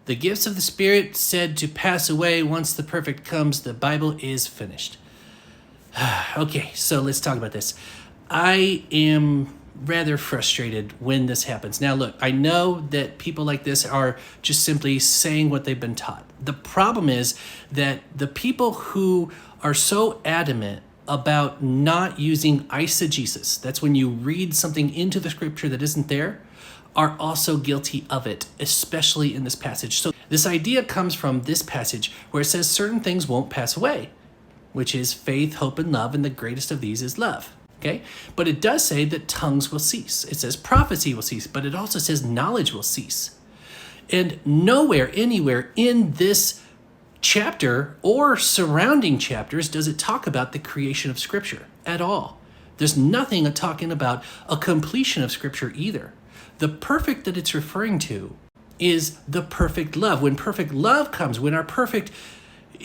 The gifts of the Spirit said to pass away once the perfect comes. The Bible is finished. Okay, so let's talk about this. I am rather frustrated when this happens. Now, look, I know that people like this are just simply saying what they've been taught. The problem is that the people who are so adamant about not using eisegesis, that's when you read something into the scripture that isn't there, are also guilty of it, especially in this passage. So this idea comes from this passage where it says certain things won't pass away, which is faith, hope, and love, and the greatest of these is love. Okay? But it does say that tongues will cease. It says prophecy will cease, but it also says knowledge will cease. And nowhere, anywhere in this chapter or surrounding chapters does it talk about the creation of Scripture at all. There's nothing talking about a completion of Scripture either. The perfect that it's referring to is the perfect love. When perfect love comes, when our perfect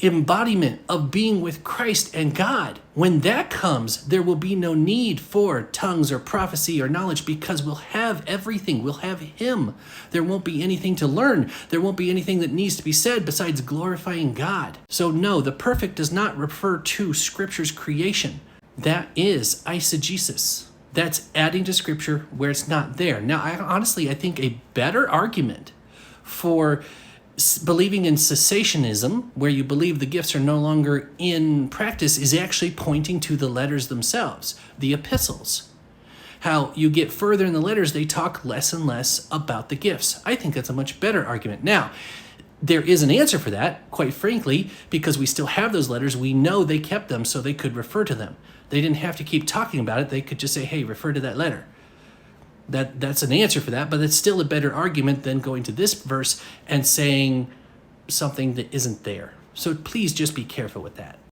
embodiment of being with Christ and God, when that comes, there will be no need for tongues or prophecy or knowledge because we'll have everything. We'll have Him. There won't be anything to learn. There won't be anything that needs to be said besides glorifying God. So no, the perfect does not refer to Scripture's creation. That is eisegesis. That's adding to Scripture where it's not there. Now, I think a better argument for believing in cessationism, where you believe the gifts are no longer in practice, is actually pointing to the letters themselves, the epistles. How you get further in the letters, they talk less and less about the gifts. I think that's a much better argument. Now, there is an answer for that, quite frankly, because we still have those letters. We know they kept them so they could refer to them. They didn't have to keep talking about it. They could just say, hey, refer to that letter. That's an answer for that, but it's still a better argument than going to this verse and saying something that isn't there. So please just be careful with that.